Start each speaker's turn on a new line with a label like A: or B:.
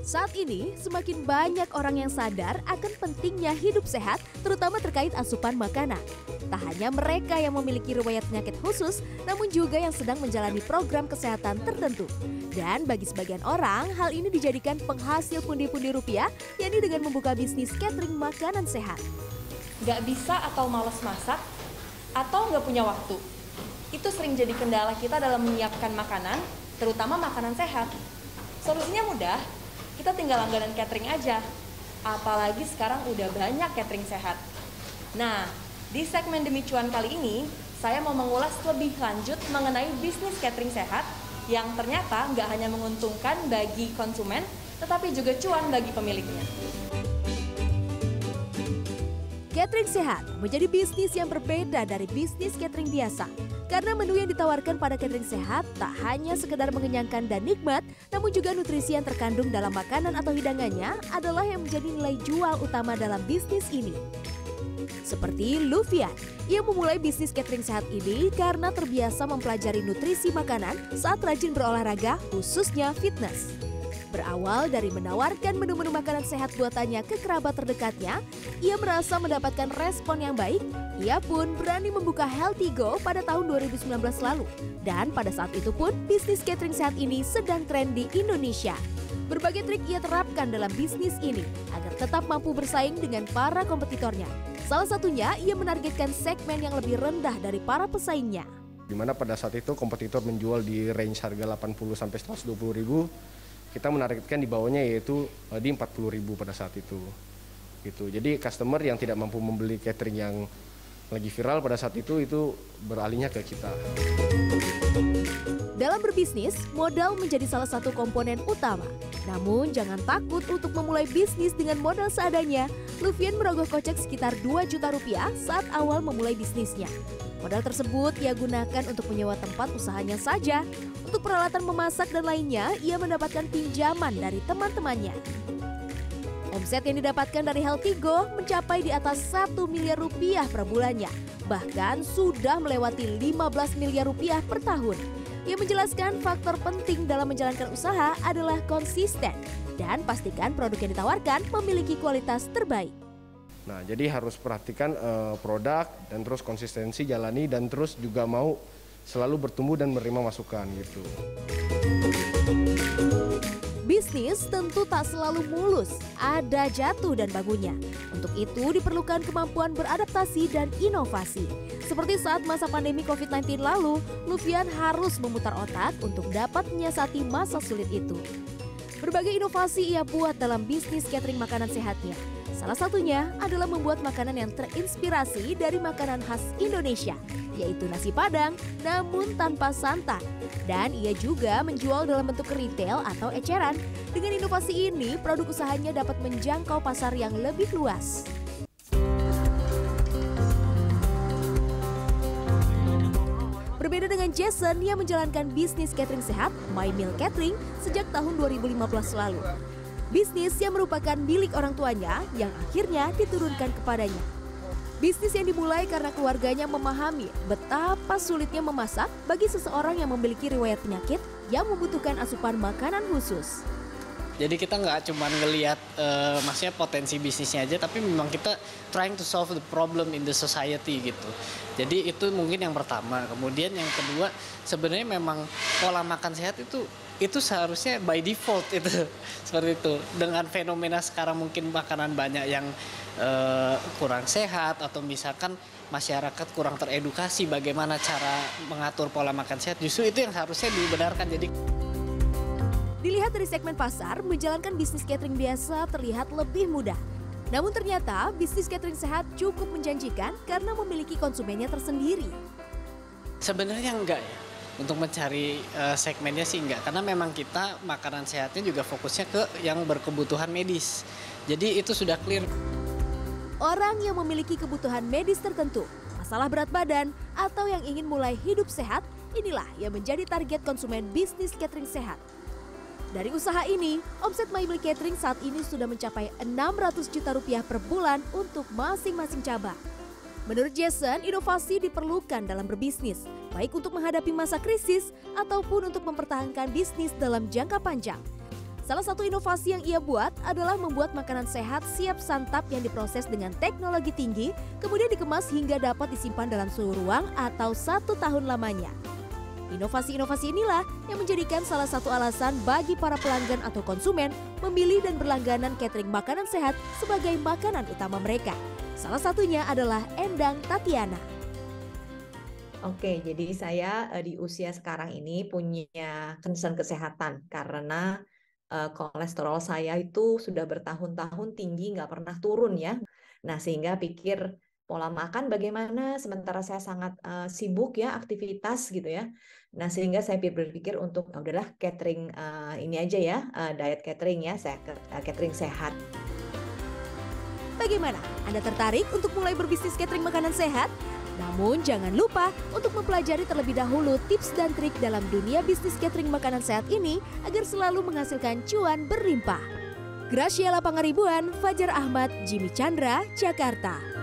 A: Saat ini, semakin banyak orang yang sadar akan pentingnya hidup sehat, terutama terkait asupan makanan. Tak hanya mereka yang memiliki riwayat penyakit khusus, namun juga yang sedang menjalani program kesehatan tertentu. Dan bagi sebagian orang, hal ini dijadikan penghasil pundi-pundi rupiah, yakni dengan membuka bisnis catering makanan sehat.
B: Nggak bisa atau malas masak, atau nggak punya waktu. Itu sering jadi kendala kita dalam menyiapkan makanan, terutama makanan sehat. Solusinya mudah, kita tinggal langganan catering aja. Apalagi sekarang udah banyak catering sehat. Nah, di segmen Demi Cuan kali ini, saya mau mengulas lebih lanjut mengenai bisnis catering sehat yang ternyata nggak hanya menguntungkan bagi konsumen, tetapi juga cuan bagi pemiliknya.
A: Catering sehat menjadi bisnis yang berbeda dari bisnis catering biasa. Karena menu yang ditawarkan pada catering sehat tak hanya sekedar mengenyangkan dan nikmat, namun juga nutrisi yang terkandung dalam makanan atau hidangannya adalah yang menjadi nilai jual utama dalam bisnis ini. Seperti Lufian, ia memulai bisnis catering sehat ini karena terbiasa mempelajari nutrisi makanan saat rajin berolahraga, khususnya fitness. Berawal dari menawarkan menu-menu makanan sehat buatannya ke kerabat terdekatnya, ia merasa mendapatkan respon yang baik. Ia pun berani membuka Healthy Go pada tahun 2019 lalu. Dan pada saat itu pun, bisnis catering sehat ini sedang tren di Indonesia. Berbagai trik ia terapkan dalam bisnis ini agar tetap mampu bersaing dengan para kompetitornya. Salah satunya, ia menargetkan segmen yang lebih rendah dari para pesaingnya.
C: Di mana pada saat itu kompetitor menjual di range harga 80 sampai 120 ribu, kita menargetkan di bawahnya yaitu di 40 ribu pada saat itu. Gitu. Jadi customer yang tidak mampu membeli catering yang lagi viral pada saat itu beralihnya ke kita.
A: Dalam berbisnis, modal menjadi salah satu komponen utama. Namun jangan takut untuk memulai bisnis dengan modal seadanya. Lufian merogoh kocek sekitar 2 juta rupiah saat awal memulai bisnisnya. Modal tersebut ia gunakan untuk menyewa tempat usahanya saja. Untuk peralatan memasak dan lainnya, ia mendapatkan pinjaman dari teman-temannya. Omset yang didapatkan dari Healthy Go mencapai di atas 1 miliar rupiah per bulannya. Bahkan sudah melewati 15 miliar rupiah per tahun. Ia menjelaskan faktor penting dalam menjalankan usaha adalah konsisten dan pastikan produk yang ditawarkan memiliki kualitas terbaik.
C: Nah, jadi harus perhatikan produk dan terus konsistensi jalani dan terus juga mau selalu bertumbuh dan menerima masukan gitu.
A: Bisnis tentu tak selalu mulus, ada jatuh dan bangunnya. Untuk itu diperlukan kemampuan beradaptasi dan inovasi. Seperti saat masa pandemi COVID-19 lalu, Lufian harus memutar otak untuk dapat menyiasati masa sulit itu. Berbagai inovasi ia buat dalam bisnis catering makanan sehatnya. Salah satunya adalah membuat makanan yang terinspirasi dari makanan khas Indonesia, yaitu nasi Padang namun tanpa santan. Dan ia juga menjual dalam bentuk retail atau eceran. Dengan inovasi ini, produk usahanya dapat menjangkau pasar yang lebih luas. Berbeda dengan Jason yang menjalankan bisnis catering sehat, My Meal Catering, sejak tahun 2015 lalu. Bisnis yang merupakan milik orang tuanya yang akhirnya diturunkan kepadanya. Bisnis yang dimulai karena keluarganya memahami betapa sulitnya memasak bagi seseorang yang memiliki riwayat penyakit yang membutuhkan asupan makanan khusus.
D: Jadi kita nggak cuma ngelihat maksudnya potensi bisnisnya aja, tapi memang kita trying to solve the problem in the society gitu. Jadi itu mungkin yang pertama. Kemudian yang kedua, sebenarnya memang pola makan sehat itu seharusnya by default itu seperti itu. Dengan fenomena sekarang mungkin makanan banyak yang kurang sehat atau misalkan masyarakat kurang teredukasi bagaimana cara mengatur pola makan sehat, justru itu yang seharusnya dibenarkan. Jadi
A: dilihat dari segmen pasar, menjalankan bisnis catering biasa terlihat lebih mudah. Namun ternyata bisnis catering sehat cukup menjanjikan karena memiliki konsumennya tersendiri.
D: Sebenarnya enggak ya. Untuk mencari segmennya sih enggak, karena memang kita makanan sehatnya juga fokusnya ke yang berkebutuhan medis. Jadi itu sudah clear.
A: Orang yang memiliki kebutuhan medis tertentu, masalah berat badan, atau yang ingin mulai hidup sehat, inilah yang menjadi target konsumen bisnis catering sehat. Dari usaha ini, omset My Meal Catering saat ini sudah mencapai 600 juta rupiah per bulan untuk masing-masing cabang. Menurut Jason, inovasi diperlukan dalam berbisnis, baik untuk menghadapi masa krisis ataupun untuk mempertahankan bisnis dalam jangka panjang. Salah satu inovasi yang ia buat adalah membuat makanan sehat siap santap yang diproses dengan teknologi tinggi, kemudian dikemas hingga dapat disimpan dalam suhu ruang atau 1 tahun lamanya. Inovasi-inovasi inilah yang menjadikan salah satu alasan bagi para pelanggan atau konsumen memilih dan berlangganan catering makanan sehat sebagai makanan utama mereka. Salah satunya adalah Endang Tatiana.
E: Oke, jadi saya di usia sekarang ini punya concern kesehatan karena kolesterol saya itu sudah bertahun-tahun tinggi, nggak pernah turun ya. Nah, sehingga pikir pola makan bagaimana, sementara saya sangat sibuk ya, aktivitas gitu ya. Nah, sehingga saya berpikir untuk udahlah catering ini aja ya, diet catering ya, saya catering sehat.
A: Bagaimana? Anda tertarik untuk mulai berbisnis catering makanan sehat? Namun jangan lupa untuk mempelajari terlebih dahulu tips dan trik dalam dunia bisnis catering makanan sehat ini agar selalu menghasilkan cuan berlimpah. Graciela Pangaribuan, Fajar Ahmad, Jimmy Chandra, Jakarta.